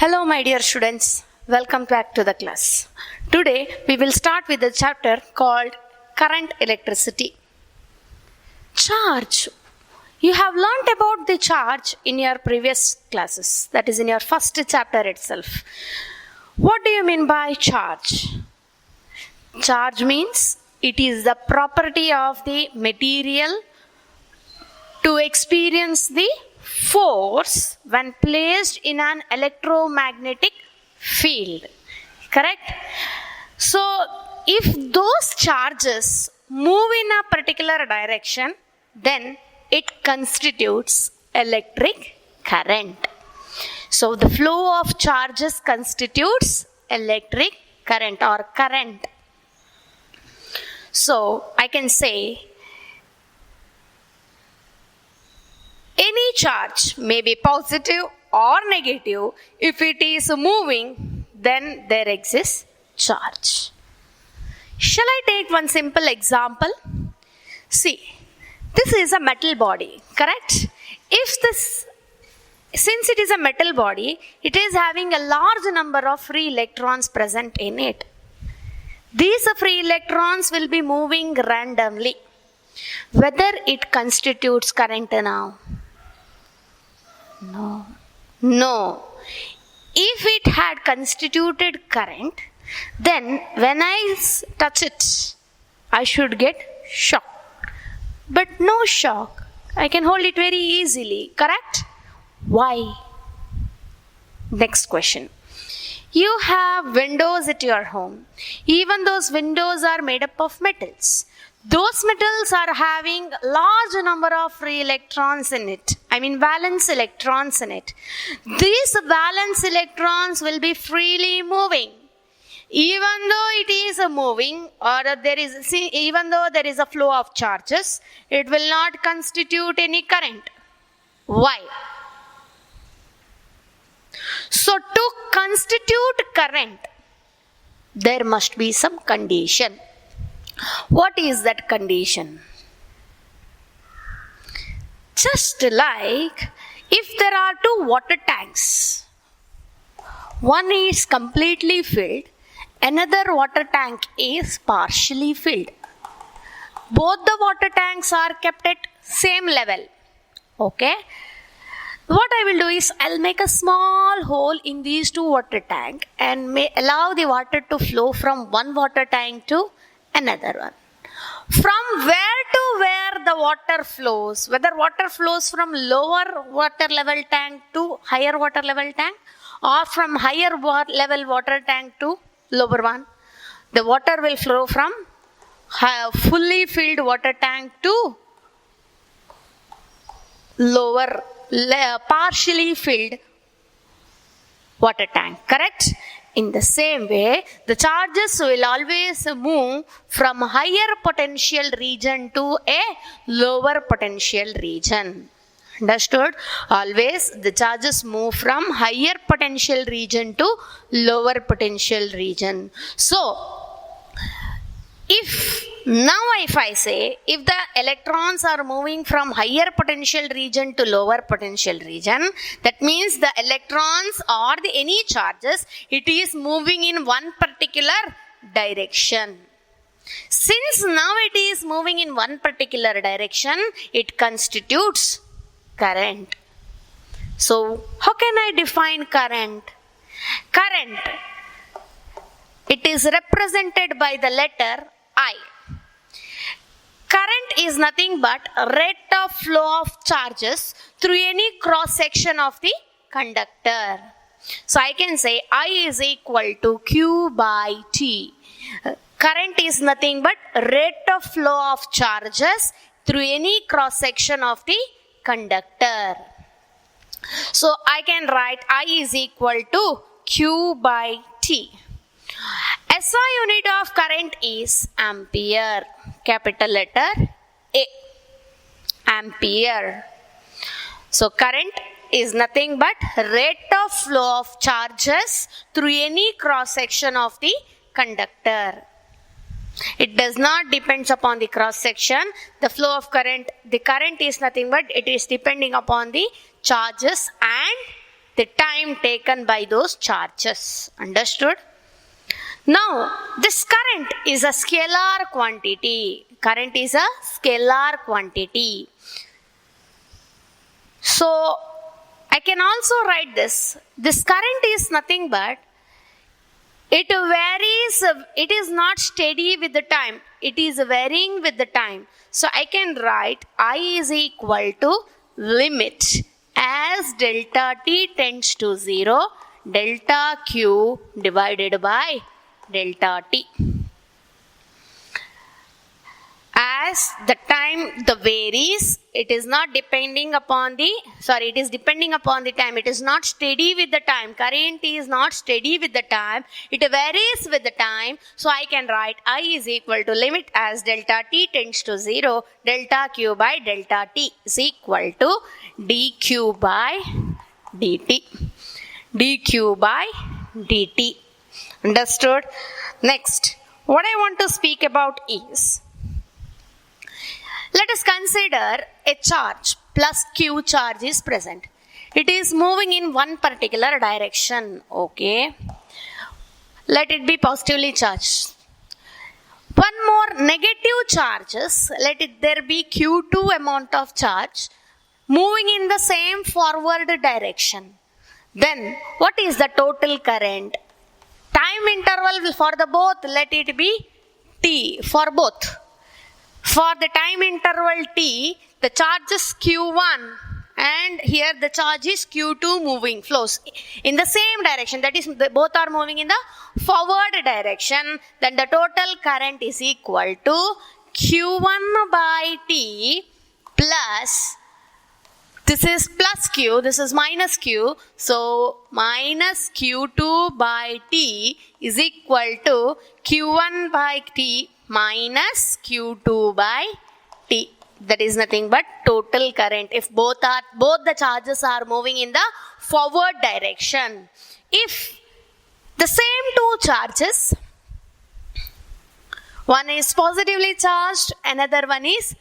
Hello my dear students, welcome back to the class. Today we will start with the chapter called Current Electricity. Charge. You have learnt about the charge in your previous classes, that is in your first chapter itself. What do you mean by charge? Charge means it is the property of the material to experience the force when placed in an electromagnetic field. Correct? So, if those charges move in a particular direction, then it constitutes electric current. So, the flow of charges constitutes electric current or current. So, I can say any charge may be positive or negative. If it is moving, then there exists charge. Shall I take one simple example? See, this is a metal body, correct? Since it is a metal body, it is having a large number of free electrons present in it. These free electrons will be moving randomly. Whether it constitutes current now? No. If it had constituted current, then when I touch it, I should get shock. But no shock. I can hold it very easily, correct? Why? Next question. You have windows at your home. Even those windows are made up of metals. Those metals are having large number of free electrons in it. Valence electrons in it. These valence electrons will be freely moving. Even though it is moving or even though there is a flow of charges, it will not constitute any current. Why? So to constitute current, there must be some condition. What is that condition? Just like if there are two water tanks, one is completely filled, another water tank is partially filled. Both the water tanks are kept at same level. Okay? What I will do is I'll make a small hole in these two water tanks and may allow the water to flow from one water tank to another one. From where to where the water flows, whether water flows from lower water level tank to higher water level tank or from higher level water tank to lower one, the water will flow from fully filled water tank to lower partially filled water tank, correct? In the same way, the charges will always move from higher potential region to a lower potential region. Understood? Always the charges move from higher potential region to lower potential region. So, if I say, if the electrons are moving from higher potential region to lower potential region, that means the electrons or any charges, it is moving in one particular direction. Since now it is moving in one particular direction, it constitutes current. So, how can I define current? Current, it is represented by the letter I. Current is nothing but rate of flow of charges through any cross section of the conductor. So I can say I is equal to Q by T. Current is nothing but rate of flow of charges through any cross section of the conductor. So I can write I is equal to Q by T. SI unit of current is ampere, capital letter A, ampere. So current is nothing but rate of flow of charges through any cross section of the conductor. It does not depend upon the cross section. The flow of current, the current is nothing but it is depending upon the charges and the time taken by those charges. Understood? Now, this current is a scalar quantity. Current is a scalar quantity. So, I can also write this. This current is nothing but, it varies, it is not steady with the time. It is varying with the time. So, I can write I is equal to limit as delta t tends to 0, delta q divided by delta t. As the time the varies, it is not depending upon the, it is depending upon the time. It is not steady with the time. Current is not steady with the time. It varies with the time. So I can write I is equal to limit as delta t tends to 0, delta q by delta t is equal to dq by dt. dq by dt. Understood? Next, what I want to speak about is, let us consider a charge plus q charge is present. It is moving in one particular direction. Okay. Let it be positively charged. One more negative charges. Let it there be q2 amount of charge moving in the same forward direction. Then what is the total current? Time interval for the both, let it be t for both. For the time interval t, the charge is q1 and here the charge is q2 moving, flows in the same direction. That is, both are moving in the forward direction. Then the total current is equal to q1 by t plus, this is plus q, this is minus q. So minus q2 by t is equal to q1 by t minus q2 by t. That is nothing but total current if both the charges are moving in the forward direction. If the same two charges, one is positively charged, another one is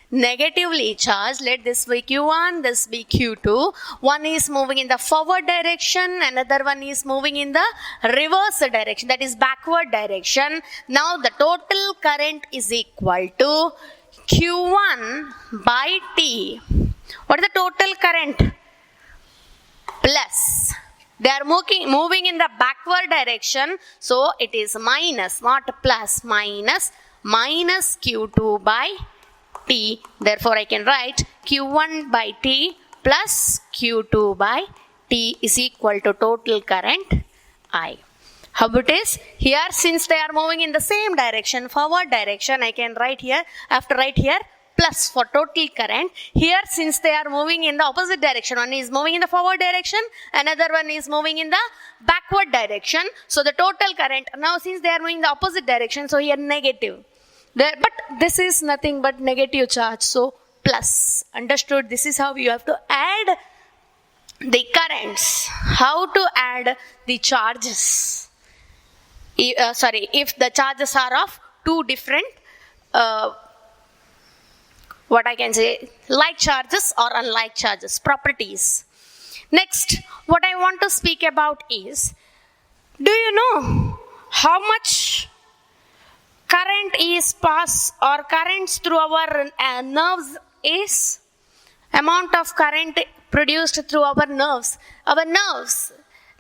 negatively charged, let this be q1, this be q2. One is moving in the forward direction, another one is moving in the reverse direction, that is backward direction. Now the total current is equal to q1 by t. What is the total current? Plus. They are moving in the backward direction, so it is minus, not plus, minus q2 by t. Therefore, I can write q1 by t plus q2 by t is equal to total current I. How it is? Here, since they are moving in the same direction, forward direction, I can write here, plus for total current. Here, since they are moving in the opposite direction, one is moving in the forward direction, another one is moving in the backward direction. So, the total current, now since they are moving in the opposite direction, so here negative. But this is nothing but negative charge, so plus. Understood? This is how you have to add the currents. How to add the charges? If the charges are of two different, what I can say, like charges or unlike charges, properties. Next, what I want to speak about is, do you know how much current is passed or currents through our nerves is? Amount of current produced through our nerves. Our nerves,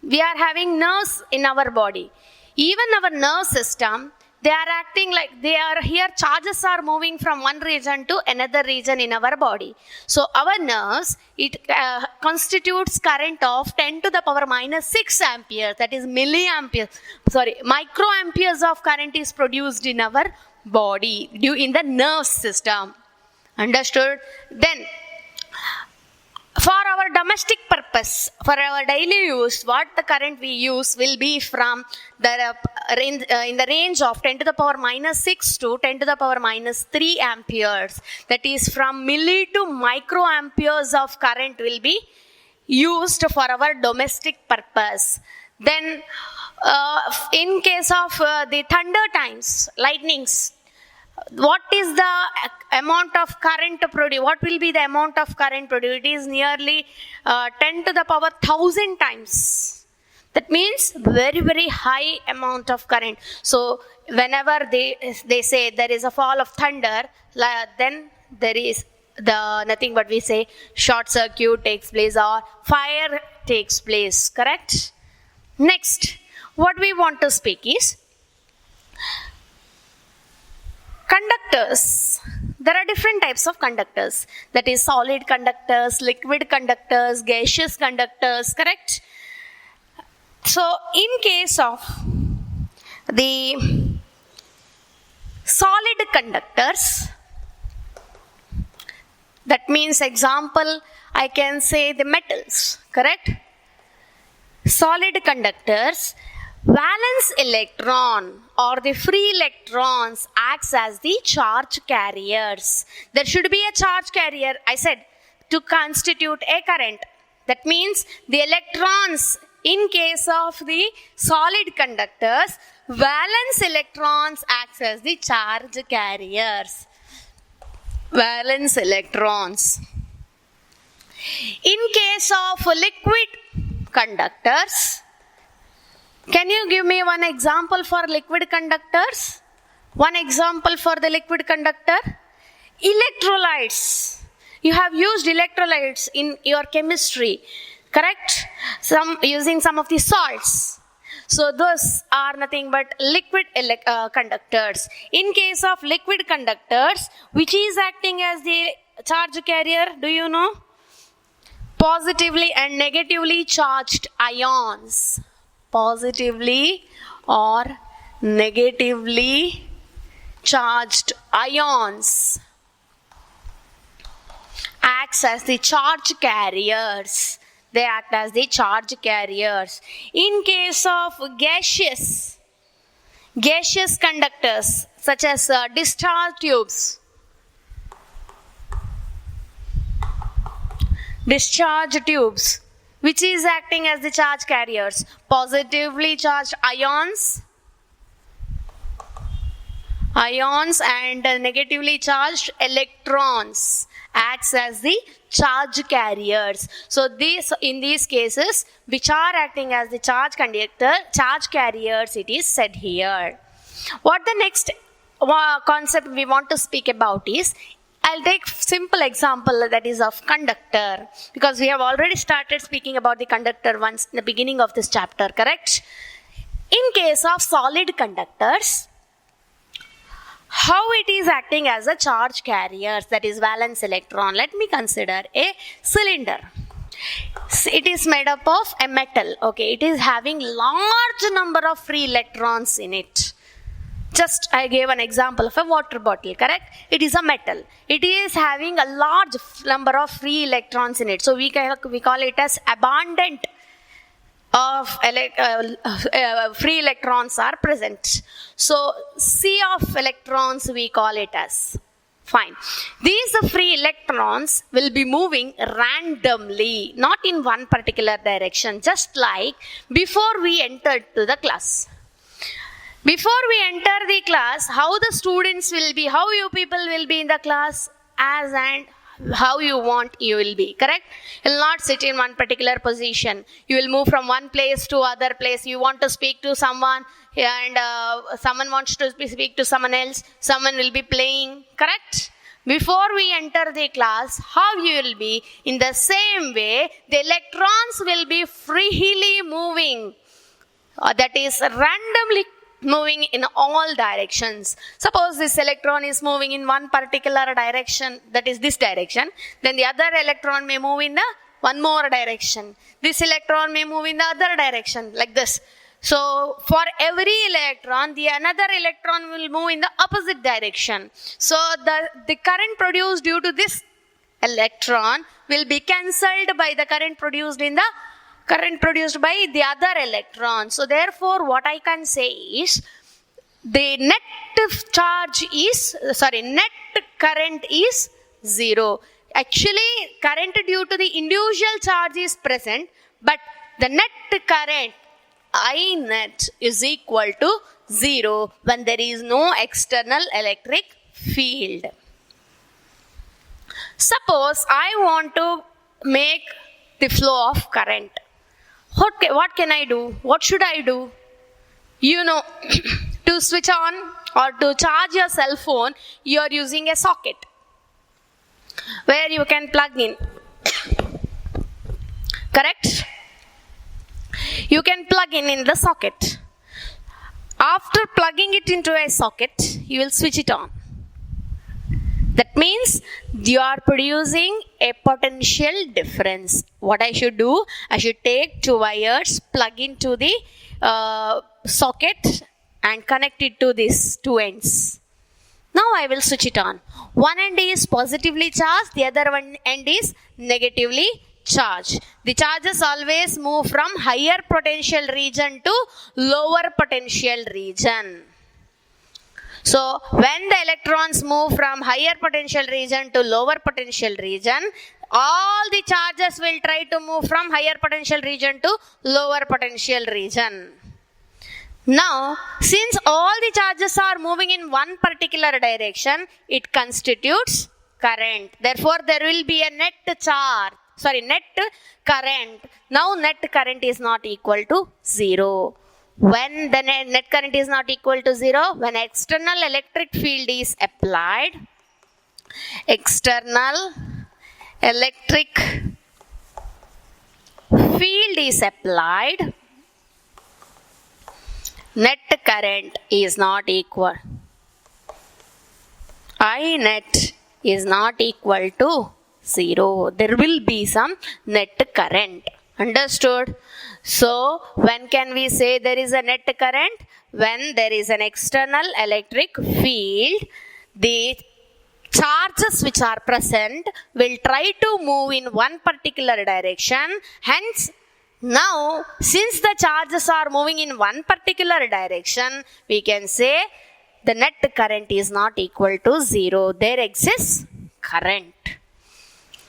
we are having nerves in our body. Even our nerve system, they are acting like they are here, charges are moving from one region to another region in our body. So our nerves, it constitutes current of 10 to the power minus 6 amperes, that is microamperes of current is produced in our body due in the nerve system. Understood? Then, for our domestic purpose, for our daily use, what the current we use will be from the in the range of 10 to the power minus 6 to 10 to the power minus 3 amperes. That is from milli to microamperes of current will be used for our domestic purpose. Then in case of the thunder times, lightnings, what is the amount of current produced? What will be the amount of current produced? It is nearly 10 to the power 1000 times. That means very, very high amount of current. So whenever they say there is a fall of thunder, then there is nothing but we say short circuit takes place or fire takes place, correct? Next, what we want to speak is conductors. There are different types of conductors. That is solid conductors, liquid conductors, gaseous conductors, correct? So in case of the solid conductors, that means example, I can say the metals, correct? Solid conductors, valence electron or the free electrons acts as the charge carriers. There should be a charge carrier, I said, to constitute a current. That means the electrons, in case of the solid conductors, valence electrons acts as the charge carriers. Valence electrons. In case of liquid conductors, can you give me one example for liquid conductors? One example for the liquid conductor? Electrolytes. You have used electrolytes in your chemistry, correct? Using some of the salts. So those are nothing but liquid conductors. In case of liquid conductors, which is acting as the charge carrier, do you know? Positively and negatively charged ions. Positively or negatively charged ions acts as the charge carriers. They act as the charge carriers. In case of gaseous conductors such as discharge tubes, which is acting as the charge carriers? Positively charged ions and negatively charged electrons acts as the charge carriers. So in these cases, which are acting as the charge carriers, it is said here. What the next concept we want to speak about is, I'll take simple example, that is of conductor, because we have already started speaking about the conductor once in the beginning of this chapter, correct? In case of solid conductors, how it is acting as a charge carrier, that is valence electron. Let me consider a cylinder. It is made up of a metal, okay? It is having large number of free electrons in it. Just I gave an example of a water bottle, correct? It is a metal. It is having a large number of free electrons in it. So we call it as abundant of free electrons are present. So sea of electrons we call it as. Fine. These free electrons will be moving randomly, not in one particular direction, just like before we entered to the class. Before we enter the class, how the students will be, how you people will be in the class, as and how you want you will be, correct? You will not sit in one particular position. You will move from one place to other place. You want to speak to someone and someone wants to speak to someone else. Someone will be playing, correct? Before we enter the class, how you will be? In the same way, the electrons will be freely moving. That is randomly moving in all directions. Suppose this electron is moving in one particular direction, that is this direction, then the other electron may move in the one more direction. This electron may move in the other direction, like this. So for every electron, the another electron will move in the opposite direction. So the current produced due to this electron will be cancelled by the current produced by the other electron. So therefore what I can say is the net current is 0. Actually current due to the individual charge is present, but the net current I net is equal to 0 when there is no external electric field. Suppose I want to make the flow of current. What can I do? What should I do? You know, to switch on or to charge your cell phone, you are using a socket where you can plug in. Correct? You can plug in the socket. After plugging it into a socket, you will switch it on. That means you are producing a potential difference. What I should do? I should take two wires, plug into the socket and connect it to these two ends. Now I will switch it on. One end is positively charged, the other one end is negatively charged. The charges always move from higher potential region to lower potential region. So when the electrons move from higher potential region to lower potential region, all the charges will try to move from higher potential region to lower potential region. Now, since all the charges are moving in one particular direction, it constitutes current. Therefore, there will be a net current. Now, net current is not equal to 0. When the net current is not equal to 0, when external electric field is applied, external electric field is applied, net current is not equal. I net is not equal to 0. There will be some net current. Understood? So, when can we say there is a net current? When there is an external electric field, the charges which are present will try to move in one particular direction. Hence, now, since the charges are moving in one particular direction, we can say the net current is not equal to 0. There exists current.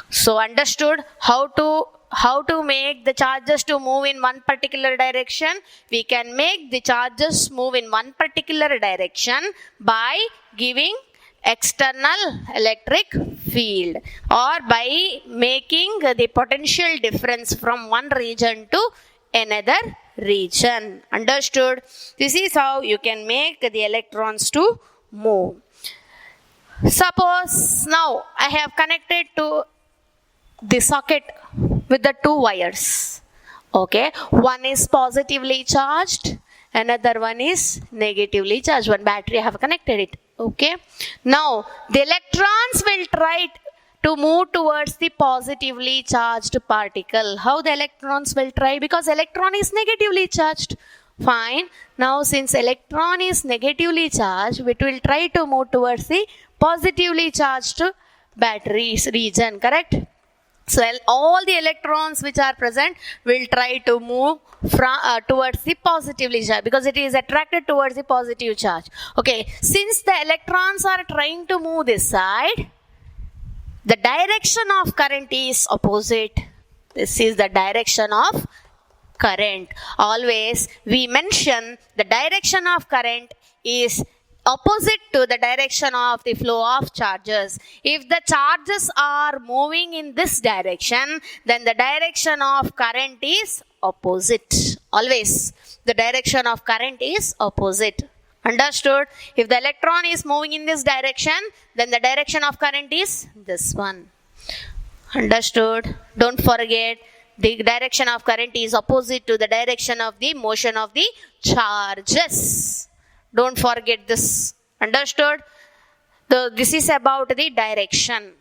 So, understood how to make the charges to move in one particular direction? We can make the charges move in one particular direction by giving external electric field or by making the potential difference from one region to another region. Understood? This is how you can make the electrons to move. Suppose now I have connected to the socket with the two wires. Okay, one is positively charged, another one is negatively charged. One battery I have connected it. Okay, now the electrons will try to move towards the positively charged particle. How the electrons will try? Because electron is negatively charged. Fine. Now since electron is negatively charged, it will try to move towards the positively charged batteries region. Correct? So all the electrons which are present will try to move towards the positively charged because it is attracted towards the positive charge. Okay, since the electrons are trying to move this side, the direction of current is opposite. This is the direction of current. Always we mention the direction of current is opposite to the direction of the flow of charges. If the charges are moving in this direction, then the direction of current is opposite. Always the direction of current is opposite. Understood? If the electron is moving in this direction, then the direction of current is this one. Understood? Don't forget, the direction of current is opposite to the direction of the motion of the charges. Don't forget this. Understood? This is about the direction.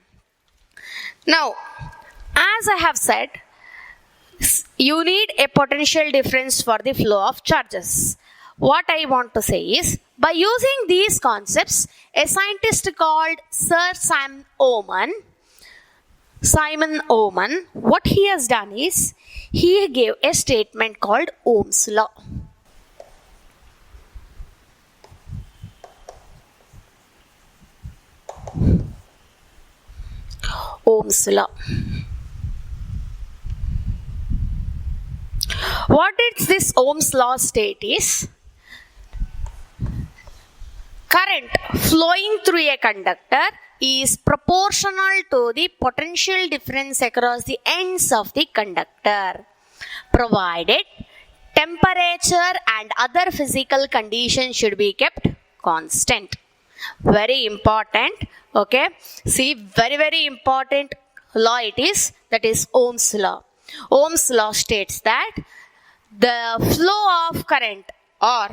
Now, as I have said, you need a potential difference for the flow of charges. What I want to say is, by using these concepts, a scientist called Sir Simon Oman, what he has done is, he gave a statement called Ohm's law. Ohm's law. What did this Ohm's law state is, current flowing through a conductor is proportional to the potential difference across the ends of the conductor, provided temperature and other physical conditions should be kept constant. Very important. Okay, see, very very important law it is, that is Ohm's law. Ohm's law states that the flow of current or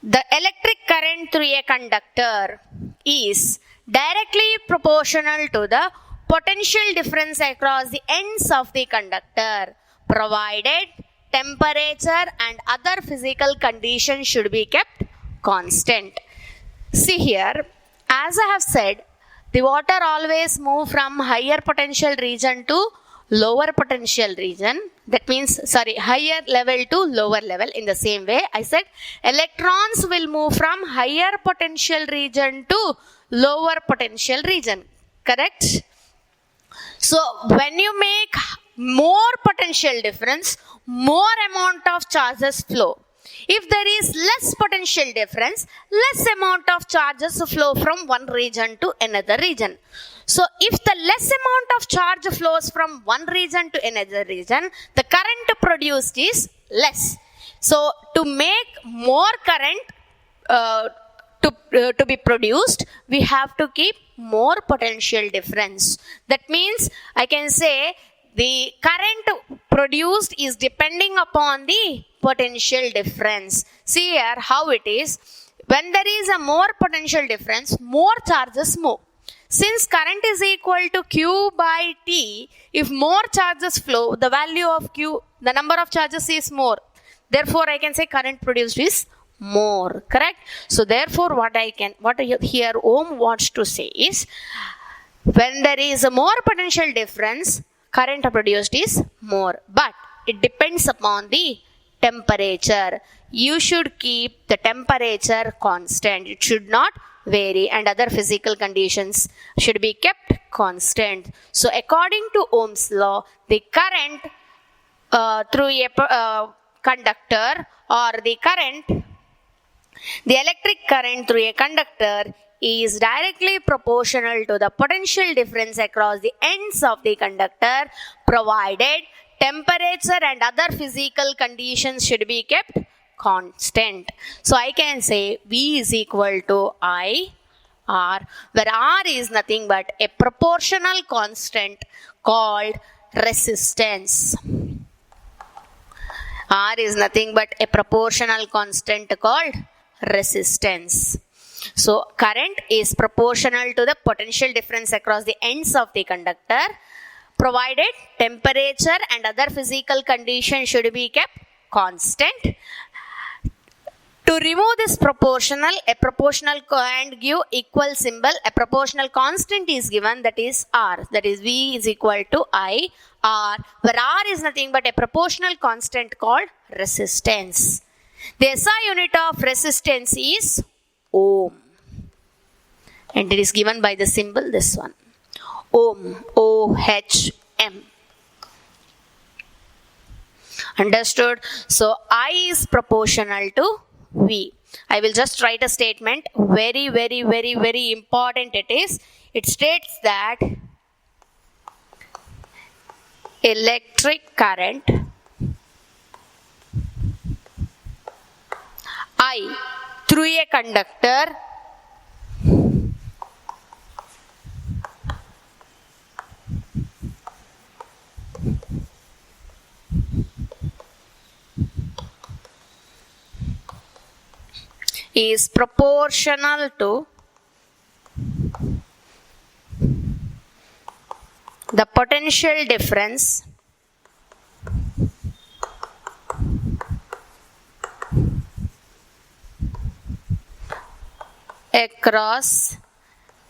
the electric current through a conductor is directly proportional to the potential difference across the ends of the conductor, provided temperature and other physical conditions should be kept constant. See here, as I have said, the water always move from higher potential region to lower potential region. That means, higher level to lower level. In the same way, I said electrons will move from higher potential region to lower potential region. Correct? So, when you make more potential difference, more amount of charges flow. If there is less potential difference, less amount of charges flow from one region to another region. So, if the less amount of charge flows from one region to another region, the current produced is less. So, to make more current to be produced, we have to keep more potential difference. That means, I can say, the current produced is depending upon the potential difference. See here how it is. When there is a more potential difference, more charges move. Since current is equal to Q by T, if more charges flow, the value of Q, the number of charges is more. Therefore, I can say current produced is more. Correct? So, therefore, what here Ohm wants to say is, when there is a more potential difference, current produced is more, but it depends upon the temperature. You should keep the temperature constant. It should not vary, and other physical conditions should be kept constant. So, according to Ohm's law, the current through a conductor, or the electric current through a conductor is directly proportional to the potential difference across the ends of the conductor, provided temperature and other physical conditions should be kept constant. So, I can say V is equal to I R, where R is nothing but a proportional constant called resistance. R is nothing but a proportional constant called resistance. So, current is proportional to the potential difference across the ends of the conductor, provided temperature and other physical conditions should be kept constant. To remove this proportional, a proportional and give equal symbol, a proportional constant is given, that is R, that is V is equal to I R, where R is nothing but a proportional constant called resistance. The SI unit of resistance is Ohm, and it is given by the symbol this one, Ohm, O-H-M. Understood? So, I is proportional to V. I will just write a statement. Very, very, very, very important it is. It states that electric current I through a conductor is proportional to the potential difference across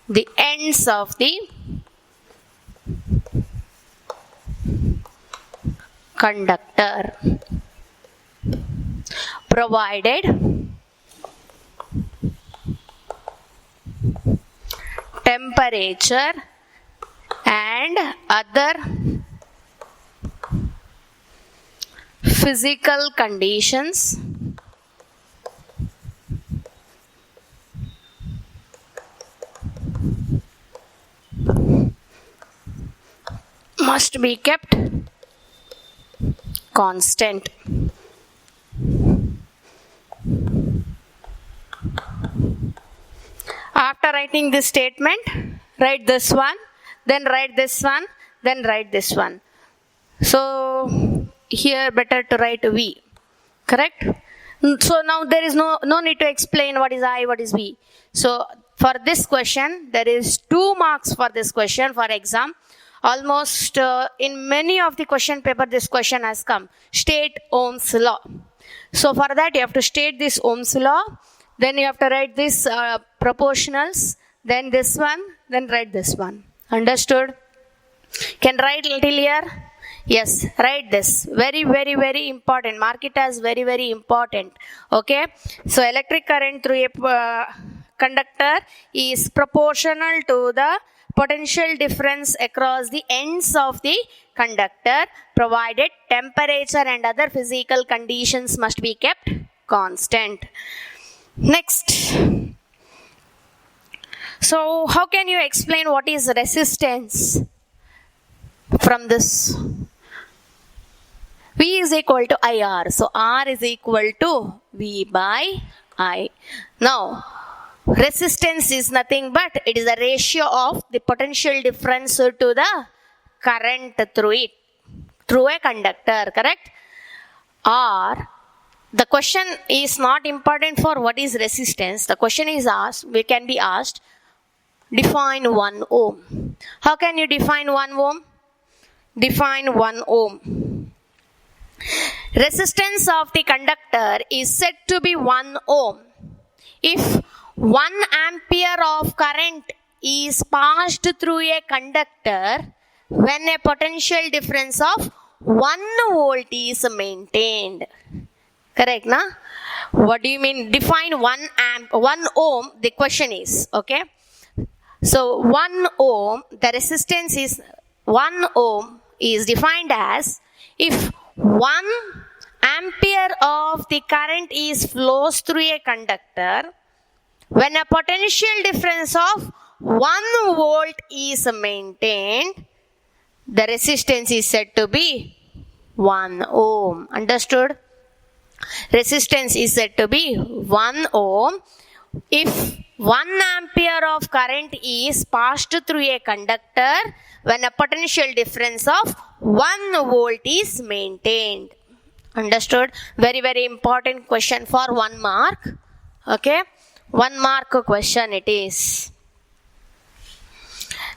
the ends of the conductor, provided temperature and other physical conditions must be kept constant. After writing this statement, write this one, then write this one, then write this one. So here better to write V, correct? So now there is no need to explain what is I, what is V. So for this question, there is 2 marks for this question for exam. Almost in many of the question paper, this question has come. State Ohm's law. So for that, you have to state this Ohm's law. Then you have to write this proportionals. Then this one. Then write this one. Understood? Can write till here? Yes, write this. Very, very, very important. Mark it as very, very important. Okay. So electric current through a conductor is proportional to the potential difference across the ends of the conductor, provided temperature and other physical conditions must be kept constant. Next. So how can you explain what is resistance from this? V is equal to IR. So R is equal to V by I. Now, resistance is nothing but it is a ratio of the potential difference to the current through it, through a conductor, correct? Or the question is not important for what is resistance. The question is asked, we can be asked, define 1 ohm. How can you define 1 ohm? Define 1 ohm. Resistance of the conductor is said to be 1 ohm if 1 ampere of current is passed through a conductor when a potential difference of 1 volt is maintained. Correct, na? What do you mean? Define 1 ohm, the question is, okay? So 1 ohm, the resistance is 1 ohm is defined as if 1 ampere of the current is flows through a conductor when a potential difference of 1 volt is maintained, the resistance is said to be 1 ohm. Understood? Resistance is said to be 1 ohm if 1 ampere of current is passed through a conductor when a potential difference of 1 volt is maintained. Understood? Very, very important question for 1 mark. Okay? 1 mark question it is.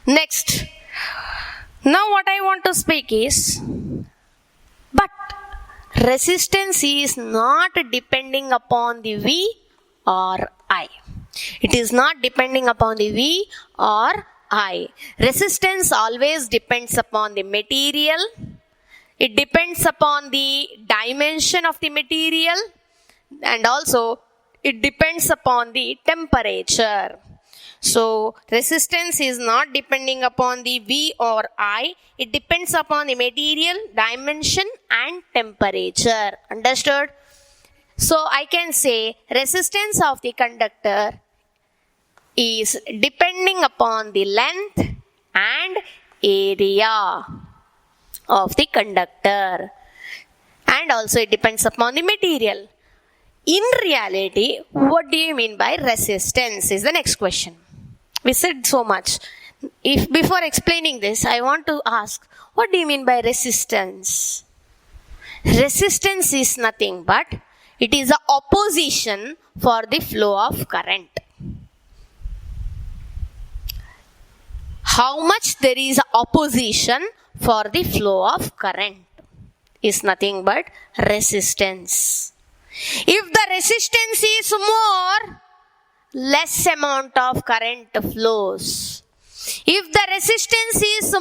Next. Now what I want to speak is, but resistance is not depending upon the V or I. It is not depending upon the V or I. Resistance always depends upon the material. It depends upon the dimension of the material, and also it depends upon the temperature. So resistance is not depending upon the V or I. It depends upon the material, dimension and temperature. Understood? So I can say resistance of the conductor is depending upon the length and area of the conductor, and also it depends upon the material. In reality, what do you mean by resistance is the next question. We said so much. If before explaining this, I want to ask, what do you mean by resistance? Resistance is nothing but it is the opposition for the flow of current. How much there is opposition for the flow of current is nothing but resistance. If the resistance is more, less amount of current flows. If the resistance is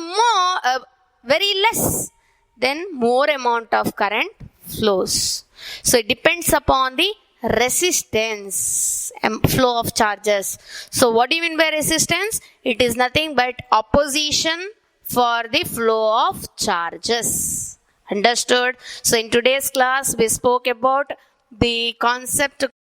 very less, then more amount of current flows. So it depends upon the resistance and flow of charges. So what do you mean by resistance? It is nothing but opposition for the flow of charges. Understood? So in today's class, we spoke about the concept